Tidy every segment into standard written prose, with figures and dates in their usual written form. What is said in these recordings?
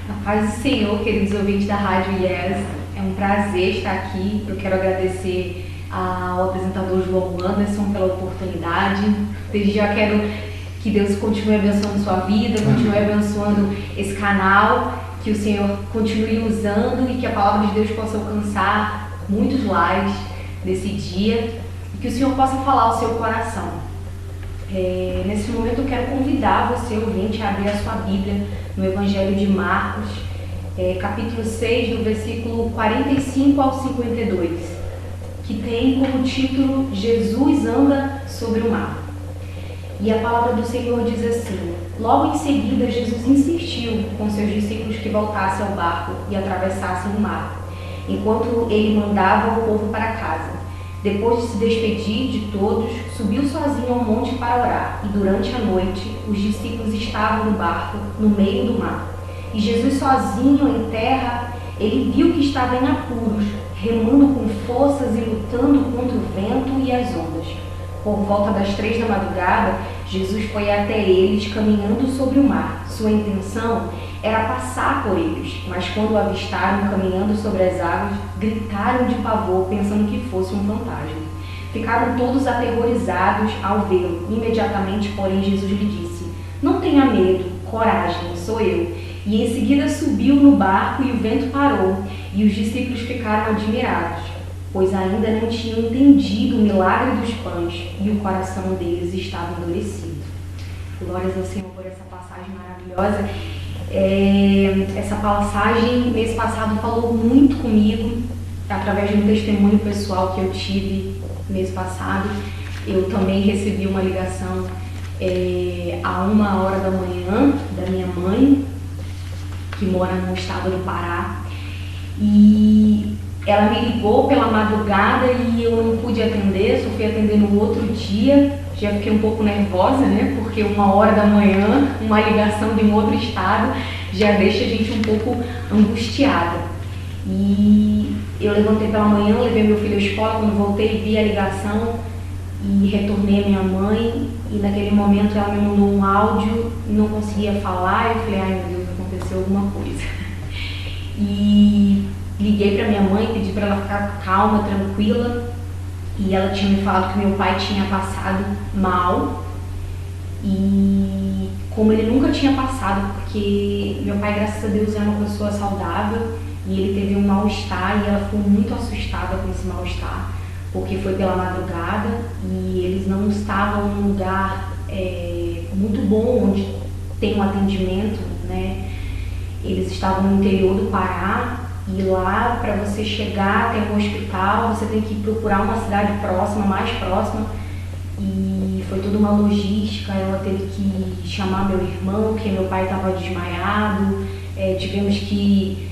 A paz do Senhor, queridos ouvintes da Rádio Yes. É um prazer estar aqui. Eu quero agradecer ao apresentador João Anderson pela oportunidade. Desde já quero que Deus continue abençoando sua vida, continue abençoando esse canal, que o Senhor continue usando e que a palavra de Deus possa alcançar muitos lares nesse dia e que o Senhor possa falar ao seu coração. Nesse momento eu quero convidar você, ouvinte, a abrir a sua Bíblia no Evangelho de Marcos, capítulo 6, do versículo 45 ao 52, que tem como título Jesus anda sobre o mar. E a palavra do Senhor diz assim: logo em seguida Jesus insistiu com seus discípulos que voltassem ao barco e atravessassem o mar, enquanto ele mandava o povo para casa. Depois de se despedir de todos, subiu sozinho ao monte para orar, e durante a noite os discípulos estavam no barco, no meio do mar. E Jesus sozinho em terra, ele viu que estava em apuros, remando com forças e lutando contra o vento e as ondas. Por volta das 3 da madrugada, Jesus foi até eles caminhando sobre o mar. Sua intenção era passar por eles, mas quando o avistaram caminhando sobre as águas, gritaram de pavor, pensando que fosse um fantasma. Ficaram todos aterrorizados ao vê-lo. Imediatamente, porém, Jesus lhe disse: não tenha medo, coragem, sou eu. E em seguida subiu no barco e o vento parou, e os discípulos ficaram admirados, pois ainda não tinham entendido o milagre dos pães, e o coração deles estava endurecido. Glórias ao Senhor por essa passagem maravilhosa. Essa passagem, mês passado, falou muito comigo, através de um testemunho pessoal que eu tive mês passado. Eu também recebi uma ligação a 1h da manhã da minha mãe, que mora no estado do Pará, e ela me ligou pela madrugada e eu não pude atender, só fui atender no outro dia. Já fiquei um pouco nervosa, né? Porque 1h da manhã, uma ligação de um outro estado, já deixa a gente um pouco angustiada. E eu levantei pela manhã, levei meu filho à escola, quando voltei vi a ligação e retornei à minha mãe. E naquele momento ela me mandou um áudio, não conseguia falar, eu falei: ai meu Deus, aconteceu alguma coisa. E liguei para minha mãe, pedi para ela ficar calma, tranquila. E ela tinha me falado que meu pai tinha passado mal, e como ele nunca tinha passado, porque meu pai, graças a Deus, é uma pessoa saudável, e ele teve um mal-estar, e ela ficou muito assustada com esse mal-estar, porque foi pela madrugada e eles não estavam num lugar muito bom, onde tem um atendimento, né? Eles estavam no interior do Pará. E lá, para você chegar até um hospital, você tem que procurar uma cidade próxima, mais próxima. E foi toda uma logística. Ela teve que chamar meu irmão, porque meu pai estava desmaiado. Tivemos que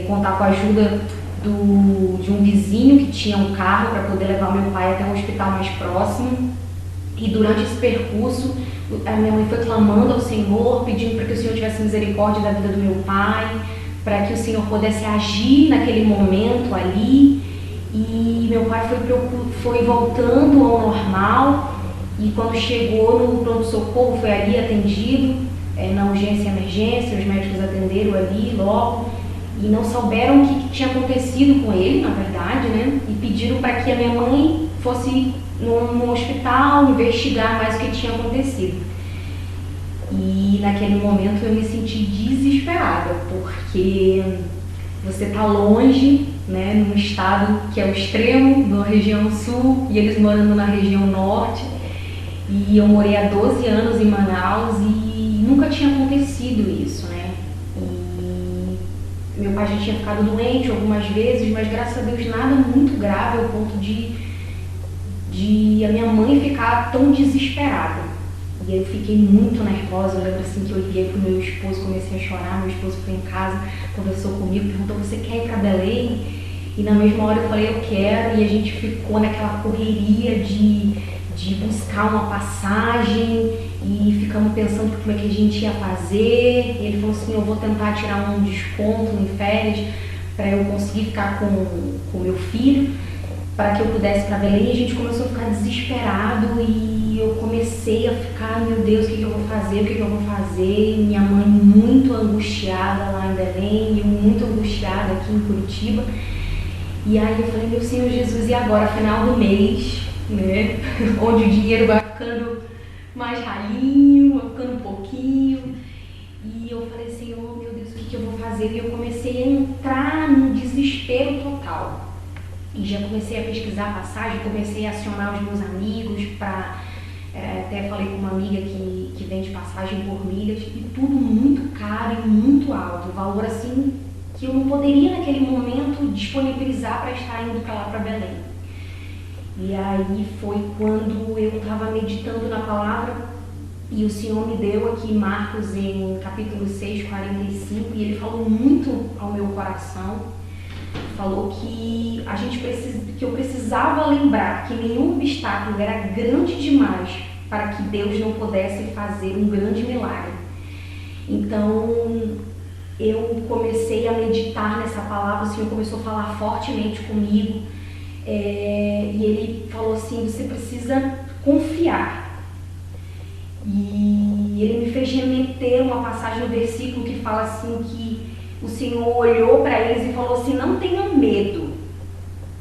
contar com a ajuda de um vizinho que tinha um carro para poder levar meu pai até um hospital mais próximo. E durante esse percurso, a minha mãe foi clamando ao Senhor, pedindo para que o Senhor tivesse misericórdia da vida do meu pai, para que o Senhor pudesse agir naquele momento ali. E meu pai foi voltando ao normal, e quando chegou no pronto-socorro foi ali atendido, na urgência e emergência. Os médicos atenderam ali logo e não souberam o que tinha acontecido com ele, na verdade, né? E pediram para que a minha mãe fosse no hospital investigar mais o que tinha acontecido. E naquele momento eu me senti desesperada, porque você está longe, né, num estado que é o extremo, na região sul, e eles morando na região norte. E eu morei há 12 anos em Manaus e nunca tinha acontecido isso, né? E meu pai já tinha ficado doente algumas vezes, mas graças a Deus nada muito grave ao ponto de a minha mãe ficar tão desesperada. E eu fiquei muito nervosa. Eu lembro assim que eu liguei pro meu esposo, comecei a chorar. Meu esposo foi em casa, conversou comigo, perguntou: você quer ir para Belém? E na mesma hora eu falei: eu quero. E a gente ficou naquela correria de buscar uma passagem, e ficamos pensando como é que a gente ia fazer. E ele falou assim: eu vou tentar tirar um desconto em férias para eu conseguir ficar com meu filho. para que eu pudesse ir para Belém. A gente começou a ficar desesperado e eu comecei a ficar, meu Deus, o que eu vou fazer, o que eu vou fazer? Minha mãe muito angustiada lá em Belém e eu muito angustiada aqui em Curitiba. E aí eu falei, meu Senhor Jesus, e agora, final do mês, né? Onde o dinheiro vai ficando mais ralinho, vai ficando um pouquinho. E eu falei, Senhor, meu Deus, o que eu vou fazer? E eu comecei a entrar num desespero total. E já comecei a pesquisar passagem, comecei a acionar os meus amigos para... até falei com uma amiga que vende passagem por milhas, e tudo muito caro e muito alto. O valor assim que eu não poderia naquele momento disponibilizar para estar indo para lá, para Belém. E aí foi quando eu estava meditando na palavra e o Senhor me deu aqui Marcos em capítulo 6, 45, e ele falou muito ao meu coração. Falou que que eu precisava lembrar que nenhum obstáculo era grande demais para que Deus não pudesse fazer um grande milagre. Então eu comecei a meditar nessa palavra, o Senhor começou a falar fortemente comigo, e ele falou assim, você precisa confiar. E ele me fez remeter uma passagem no versículo que fala assim que o Senhor olhou para eles e falou assim, não tenham medo,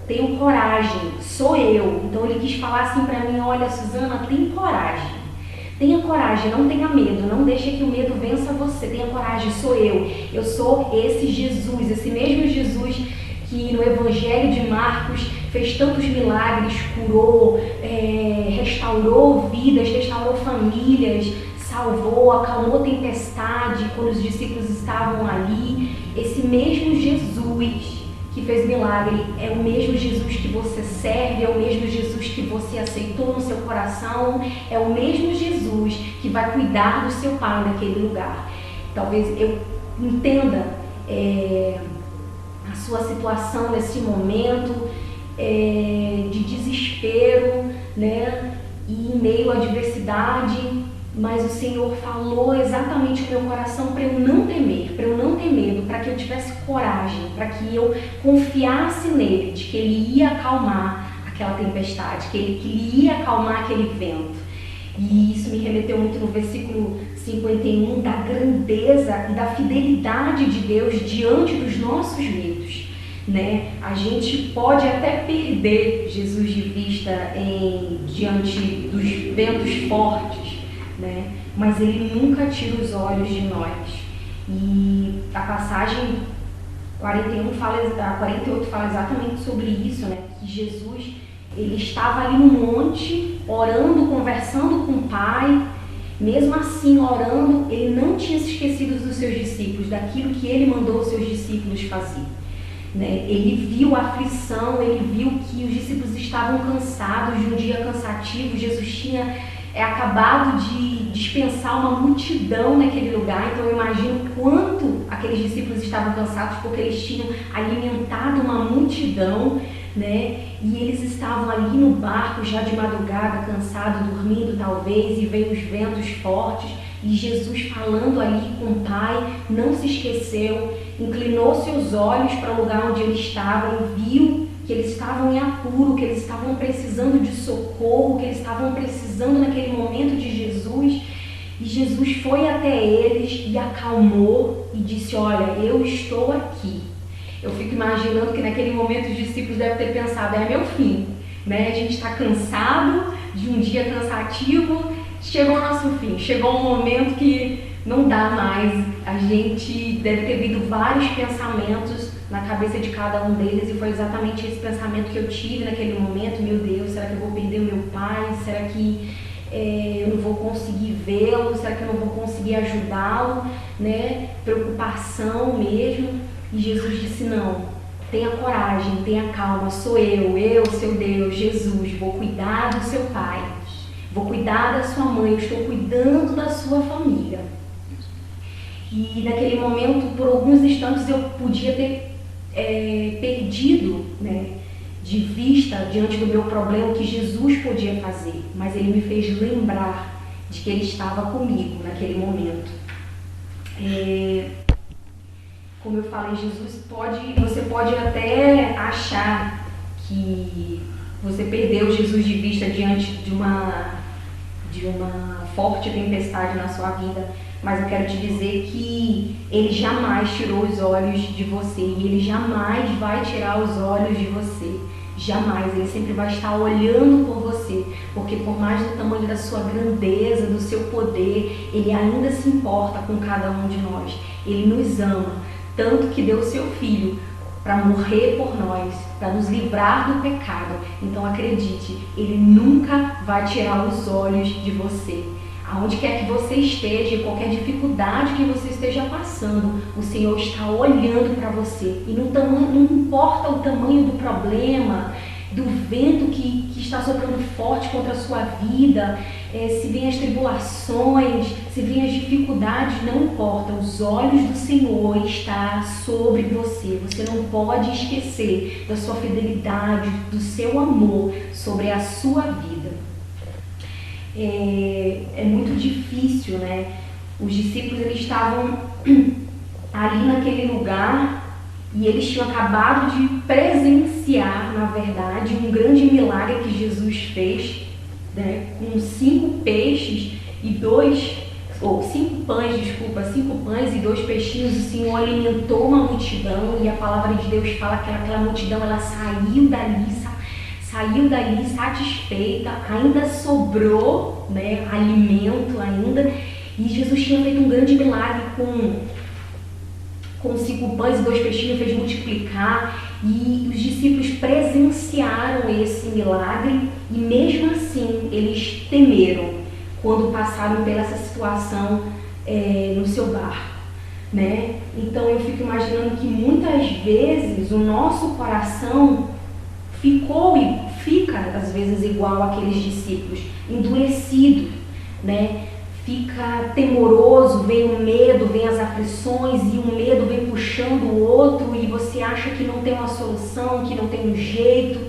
tenham coragem, sou eu. Então ele quis falar assim para mim, olha Suzana, tenha coragem, não tenha medo, não deixe que o medo vença você, tenha coragem, sou eu sou esse Jesus, esse mesmo Jesus que no Evangelho de Marcos fez tantos milagres, curou, restaurou vidas, restaurou famílias, salvou, acalmou tempestade quando os discípulos estavam ali. Esse mesmo Jesus que fez milagre é o mesmo Jesus que você serve, é o mesmo Jesus que você aceitou no seu coração, é o mesmo Jesus que vai cuidar do seu Pai naquele lugar. Talvez eu entenda a sua situação nesse momento de desespero, né? E em meio à adversidade, mas o Senhor falou exatamente no meu coração para eu não temer, para eu não ter medo, para que eu tivesse coragem, para que eu confiasse nele, de que ele ia acalmar aquela tempestade, que ele ia acalmar aquele vento. E isso me remeteu muito no versículo 51, da grandeza e da fidelidade de Deus diante dos nossos medos. Né? A gente pode até perder Jesus de vista diante dos ventos fortes, né? Mas ele nunca tira os olhos de nós. E a passagem 48 fala exatamente sobre isso, né? Que Jesus, ele estava ali no monte, orando, conversando com o Pai. Mesmo assim, orando, ele não tinha se esquecido dos seus discípulos, daquilo que ele mandou os seus discípulos fazer. Né? Ele viu a aflição, ele viu que os discípulos estavam cansados de um dia cansativo. Jesus tinha acabado de dispensar uma multidão naquele lugar, então eu imagino quanto aqueles discípulos estavam cansados, porque eles tinham alimentado uma multidão, né? E eles estavam ali no barco já de madrugada, cansados, dormindo talvez, e veio os ventos fortes, e Jesus falando ali com o Pai, não se esqueceu, inclinou seus olhos para o lugar onde ele estava e viu que eles estavam em apuro, que eles estavam precisando de socorro, que eles estavam precisando naquele momento de Jesus. E Jesus foi até eles e acalmou e disse, olha, eu estou aqui. Eu fico imaginando que naquele momento os discípulos devem ter pensado, é meu fim, né? A gente está cansado de um dia cansativo, chegou o nosso fim, chegou um momento que não dá mais. A gente deve ter vindo vários pensamentos na cabeça de cada um deles, e foi exatamente esse pensamento que eu tive naquele momento. Meu Deus, será que eu vou perder o meu pai? Será que eu não vou conseguir vê-lo? Será que eu não vou conseguir ajudá-lo? Né? Preocupação mesmo. E Jesus disse, não, tenha coragem, tenha calma, sou eu, seu Deus, Jesus, vou cuidar do seu pai, vou cuidar da sua mãe, eu estou cuidando da sua família. E naquele momento, por alguns instantes, eu podia ter perdido, né, de vista, diante do meu problema, o que Jesus podia fazer, mas ele me fez lembrar de que ele estava comigo naquele momento. Como eu falei, você pode até achar que você perdeu Jesus de vista diante de uma forte tempestade na sua vida, mas eu quero te dizer que Ele jamais tirou os olhos de você e Ele jamais vai tirar os olhos de você. Jamais, Ele sempre vai estar olhando por você, porque por mais do tamanho da sua grandeza, do seu poder, Ele ainda se importa com cada um de nós. Ele nos ama, tanto que deu o seu Filho para morrer por nós, para nos livrar do pecado. Então acredite, Ele nunca vai tirar os olhos de você. Aonde quer que você esteja, qualquer dificuldade que você esteja passando, o Senhor está olhando para você. E não importa o tamanho do problema, do vento que está soprando forte contra a sua vida, se vem as tribulações, se vem as dificuldades, não importa. Os olhos do Senhor estão sobre você. Você não pode esquecer da sua fidelidade, do seu amor sobre a sua vida. É muito difícil, né? Os discípulos, eles estavam ali naquele lugar e eles tinham acabado de presenciar, na verdade, um grande milagre que Jesus fez, né? Com 5 pães e 2 peixinhos, o Senhor alimentou uma multidão e a palavra de Deus fala que aquela multidão, ela saiu dali satisfeita, ainda sobrou, né, alimento ainda, e Jesus tinha feito um grande milagre com 5 pães e 2 peixinhos, fez multiplicar, e os discípulos presenciaram esse milagre e mesmo assim eles temeram quando passaram pela essa situação no seu barco, né? Então eu fico imaginando que muitas vezes o nosso coração fica às vezes igual àqueles discípulos, endurecido, né? Fica temoroso, vem o medo, vem as aflições e o medo vem puxando o outro e você acha que não tem uma solução, que não tem um jeito,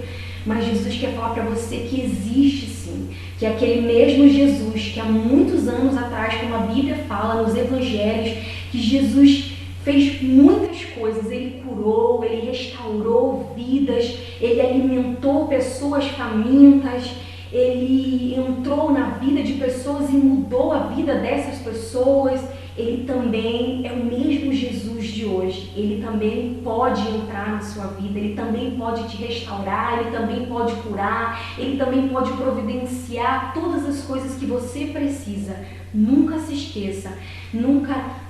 mas Jesus quer falar para você que existe sim, que é aquele mesmo Jesus que há muitos anos atrás, como a Bíblia fala nos Evangelhos, que Jesus fez muitas coisas, Ele curou, Ele restaurou vidas, Ele alimentou pessoas famintas, Ele entrou na vida de pessoas e mudou a vida dessas pessoas. Ele também é o mesmo Jesus de hoje. Ele também pode entrar na sua vida, Ele também pode te restaurar, Ele também pode curar, Ele também pode providenciar todas as coisas que você precisa. Nunca se esqueça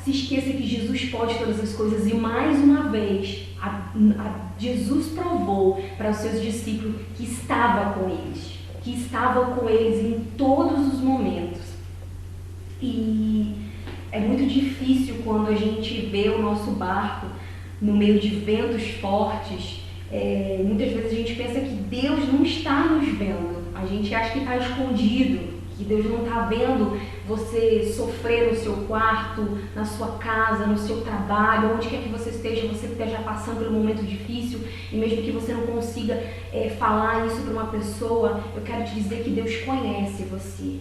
que Jesus pode todas as coisas. E mais uma vez, Jesus provou para os seus discípulos que estava com eles em todos os momentos. E é muito difícil quando a gente vê o nosso barco no meio de ventos fortes. Muitas vezes a gente pensa que Deus não está nos vendo. A gente acha que está escondido, que Deus não está vendo você sofrer no seu quarto, na sua casa, no seu trabalho, onde quer que você esteja passando por um momento difícil, e mesmo que você não consiga falar isso para uma pessoa, eu quero te dizer que Deus conhece você.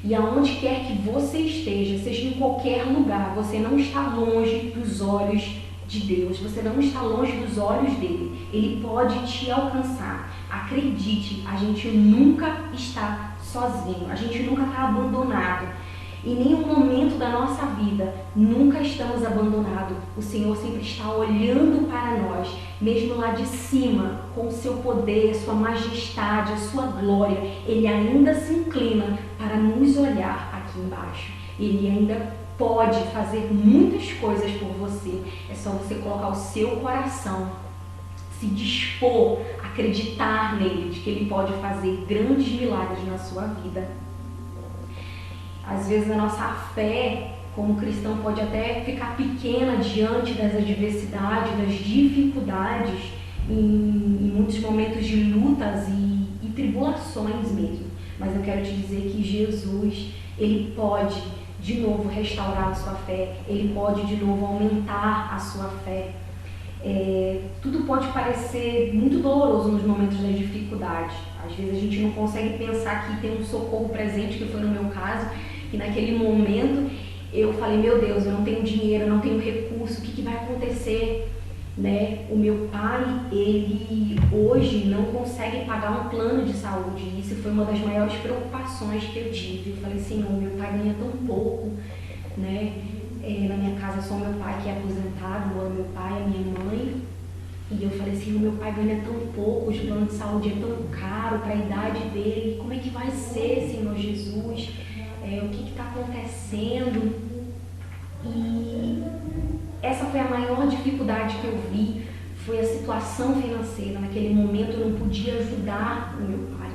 E aonde quer que você esteja, seja em qualquer lugar, você não está longe dos olhos de Deus, você não está longe dos olhos dele. Ele pode te alcançar. Acredite, a gente nunca está sozinho, a gente nunca está abandonado. Em nenhum momento da nossa vida, nunca estamos abandonados. O Senhor sempre está olhando para nós, mesmo lá de cima, com o seu poder, a sua majestade, a sua glória. Ele ainda se inclina para nos olhar aqui embaixo. Ele ainda pode fazer muitas coisas por você. É só você colocar o seu coração, se dispor, acreditar nele, de que ele pode fazer grandes milagres na sua vida. Às vezes a nossa fé como cristão pode até ficar pequena diante das adversidades, das dificuldades, em muitos momentos de lutas e tribulações mesmo. Mas eu quero te dizer que Jesus, ele pode de novo restaurar a sua fé, ele pode de novo aumentar a sua fé. Tudo pode parecer muito doloroso nos momentos da dificuldade. Às vezes a gente não consegue pensar que tem um socorro presente, que foi no meu caso, que naquele momento eu falei, meu Deus, eu não tenho dinheiro, eu não tenho recurso, o que vai acontecer? né? O meu pai, ele hoje não consegue pagar um plano de saúde. Isso foi uma das maiores preocupações que eu tive. Eu falei, Senhor, meu pai ganha tão pouco, né? Na minha casa só meu pai que é aposentado, mora meu pai, a minha mãe. E eu falei assim, meu pai ganha tão pouco, os planos de saúde é tão caro para a idade dele, como é que vai ser, Senhor Jesus? O que está acontecendo? E essa foi a maior dificuldade que eu vi, foi a situação financeira. Naquele momento eu não podia ajudar o meu pai.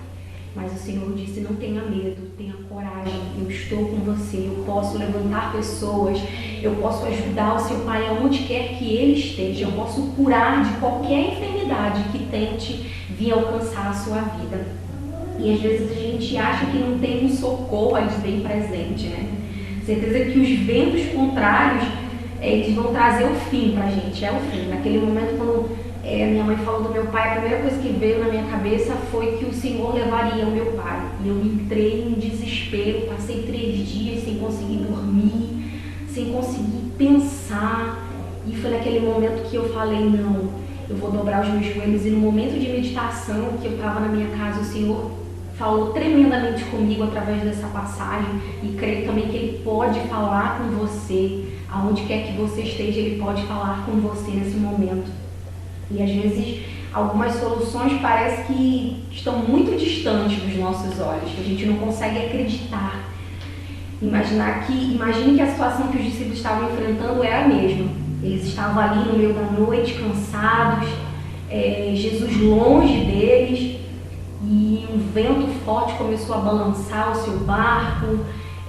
Mas o Senhor disse, não tenha medo, tenha coragem, eu estou com você, eu posso levantar pessoas, eu posso ajudar o seu pai aonde quer que ele esteja, eu posso curar de qualquer enfermidade que tente vir alcançar a sua vida. E às vezes a gente acha que não tem um socorro ali bem presente, né? Certeza que os ventos contrários, eles vão trazer o fim pra gente, é o fim. Naquele momento, quando a minha mãe falou do meu pai, a primeira coisa que veio na minha cabeça foi que o Senhor levaria o meu pai. E eu entrei em desespero, passei 3 dias sem conseguir dormir, sem conseguir pensar. E foi naquele momento que eu falei, não, eu vou dobrar os meus joelhos. E no momento de meditação que eu estava na minha casa, o Senhor falou tremendamente comigo através dessa passagem. E creio também que Ele pode falar com você, aonde quer que você esteja, Ele pode falar com você nesse momento. E às vezes algumas soluções parecem que estão muito distantes dos nossos olhos, que a gente não consegue acreditar. Imagine que a situação que os discípulos estavam enfrentando era a mesma. Eles estavam ali no meio da noite, cansados, Jesus longe deles, e um vento forte começou a balançar o seu barco,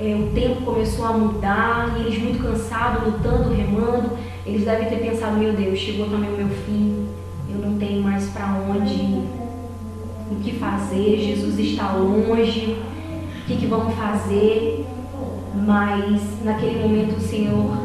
o tempo começou a mudar, e eles muito cansados, lutando, remando. Eles devem ter pensado, meu Deus, chegou também o meu fim, eu não tenho mais para onde, o que fazer, Jesus está longe, o que vamos fazer? Mas naquele momento o Senhor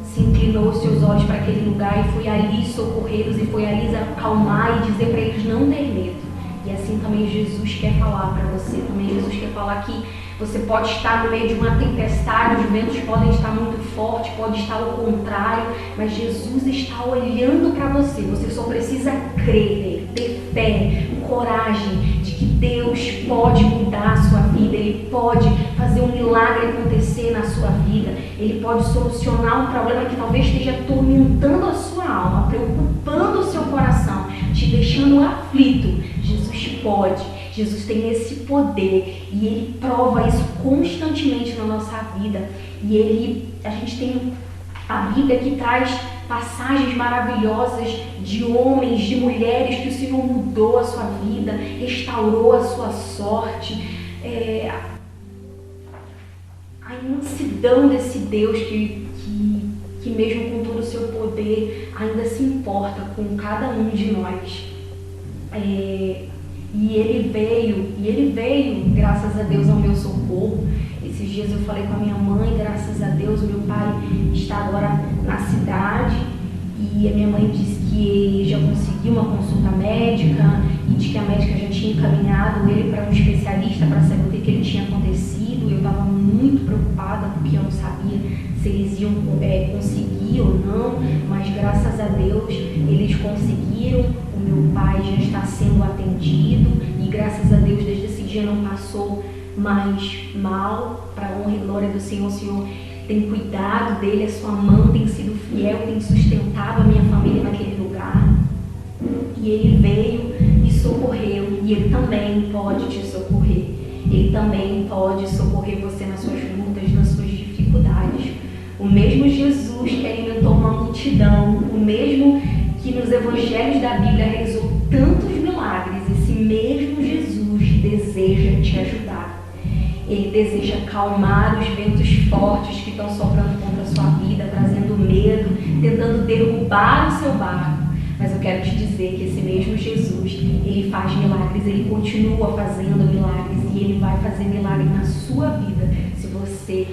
se inclinou os seus olhos para aquele lugar e foi ali socorrê-los, e foi ali acalmar e dizer para eles não ter medo. E assim também Jesus quer falar para você, também Jesus quer falar que você pode estar no meio de uma tempestade, os ventos podem estar muito fortes, pode estar ao contrário, mas Jesus está olhando para você. Você só precisa crer nele, ter fé, coragem de que Deus pode mudar a sua vida, Ele pode fazer um milagre acontecer na sua vida, Ele pode solucionar um problema que talvez esteja atormentando a sua alma, preocupando o seu coração, te deixando aflito. Jesus pode. Jesus tem esse poder e Ele prova isso constantemente na nossa vida. E a gente tem a Bíblia que traz passagens maravilhosas de homens, de mulheres que o Senhor mudou a sua vida, restaurou a sua sorte. A imensidão desse Deus que mesmo com todo o seu poder ainda se importa com cada um de nós. E ele veio, graças a Deus, ao meu socorro. Esses dias eu falei com a minha mãe, graças a Deus, meu pai está agora na cidade, e a minha mãe disse que já conseguiu uma consulta médica e de que a médica já tinha encaminhado ele para um especialista para saber o que ele tinha acontecido. Eu estava muito preocupada porque eu não sabia se eles iam conseguir ou não, mas graças a Deus eles conseguiram. O meu pai já está sendo atendido e graças a Deus desde esse dia não passou mais mal. Para a honra e glória do Senhor, o Senhor tem cuidado dele, a sua mão tem sido fiel, tem sustentado a minha família naquele lugar. E ele veio e socorreu, e ele também pode te socorrer. Ele também pode socorrer você nas suas lutas, nas suas dificuldades. O mesmo Jesus que alimentou uma multidão, o mesmo que nos evangelhos da Bíblia realizou tantos milagres, esse mesmo Jesus deseja te ajudar. Ele deseja acalmar os ventos fortes que estão soprando contra a sua vida, trazendo medo, tentando derrubar o seu barco. Mas eu quero te dizer que esse mesmo Jesus, ele faz milagres, ele continua fazendo milagres, e ele vai fazer milagre na sua vida se você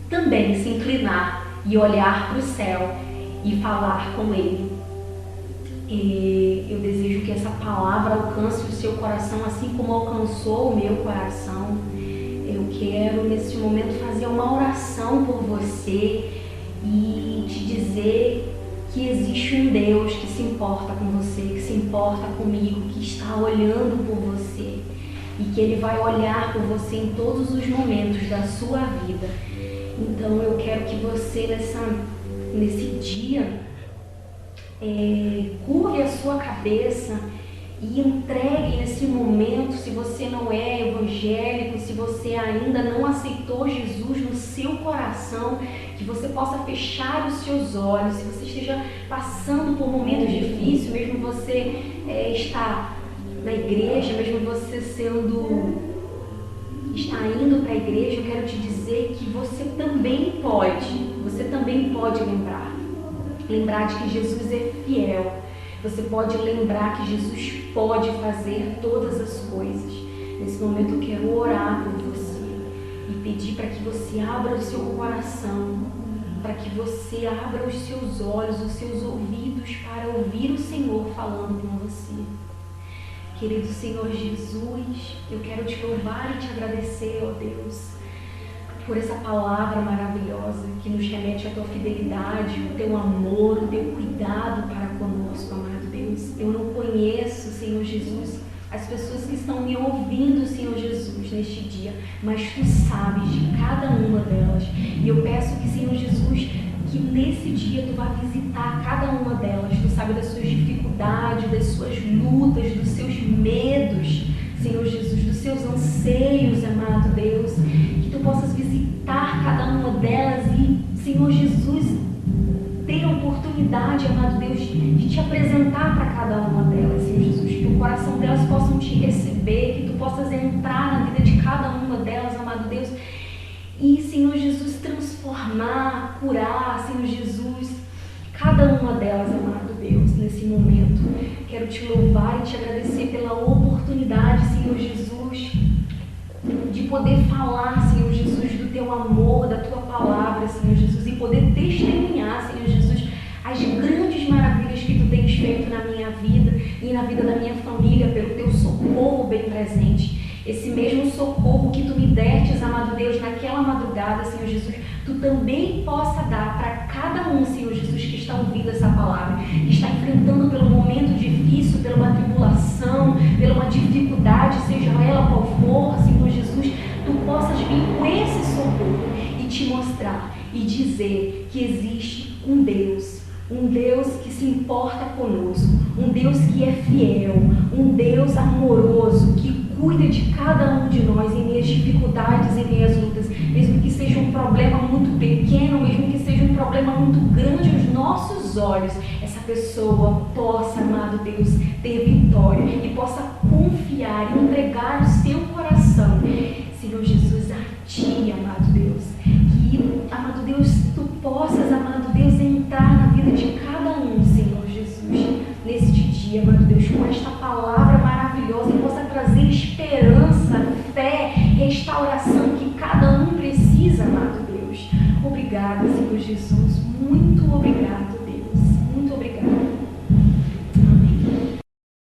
também se inclinar e olhar para o céu e falar com ele. E eu desejo que essa palavra alcance o seu coração assim como alcançou o meu coração. Eu quero nesse momento fazer uma oração por você e te dizer que existe um Deus que se importa com você, que se importa comigo, que está olhando por você e que Ele vai olhar por você em todos os momentos da sua vida. Então eu quero que você nesse dia curve a sua cabeça e entregue nesse momento, se você não é evangélico, se você ainda não aceitou Jesus no seu coração, que você possa fechar os seus olhos, se você esteja passando por momentos difíceis, mesmo você está na igreja, mesmo você está indo para a igreja, eu quero te dizer que você também pode lembrar de que Jesus é fiel. Você pode lembrar que Jesus pode fazer todas as coisas. Nesse momento eu quero orar por você e pedir para que você abra o seu coração, para que você abra os seus olhos, os seus ouvidos para ouvir o Senhor falando com você. Querido Senhor Jesus, eu quero te louvar e te agradecer, ó Deus, por essa palavra maravilhosa que nos remete à tua fidelidade, o teu amor, o teu cuidado para conosco, amado Deus. Eu não conheço, Senhor Jesus, as pessoas que estão me ouvindo, Senhor Jesus, neste dia, mas tu sabes de cada uma delas. E eu peço que, Senhor Jesus, que nesse dia tu vá visitar cada uma delas. Tu sabe das suas dificuldades, das suas lutas, dos seus medos, Senhor Jesus, dos seus anseios, amado Deus, que tu possas visitar cada uma delas e, Senhor Jesus, ter a oportunidade, amado Deus, de te apresentar para cada uma delas, Senhor Jesus, que o coração delas possam te receber, que tu possas entrar na vida de cada uma delas, amado Deus, e, Senhor Jesus, transformar, curar, Senhor Jesus, cada uma delas, amado Deus, nesse momento. Quero te louvar e te agradecer pela oportunidade, Senhor Jesus, de poder falar, Senhor Jesus, do teu amor, da tua palavra, Senhor Jesus, e poder testemunhar, Senhor Jesus, as grandes maravilhas que tu tens feito na minha vida e na vida da minha família, pelo teu socorro bem presente. Esse mesmo socorro que tu me destes, amado Deus, naquela madrugada, Senhor Jesus, tu também possa dar para cada um, Senhor Jesus, que está ouvindo essa palavra, que está enfrentando pelo momento difícil, pela uma tribulação, pela uma dificuldade, seja ela qual for, Senhor Jesus, tu possas vir com esse socorro e te mostrar e dizer que existe um Deus que se importa conosco, um Deus que é fiel, um Deus amoroso, que cuida de cada um de nós em meias dificuldades, em meias lutas, mesmo que seja um problema muito pequeno, mesmo que seja um problema muito grande aos nossos olhos, essa pessoa possa, amado Deus, ter vitória e possa confiar e entregar o seu coração, Senhor Jesus, a Ti, amado Deus, que, amado Deus, Tu possas, amado Deus, entrar na vida de cada um, Senhor Jesus, neste dia, amado Deus, com esta palavra maravilhosa e possa trazer esperança, fé, restauração que cada um precisa, amado Deus. Obrigada, Senhor Jesus, muito obrigada.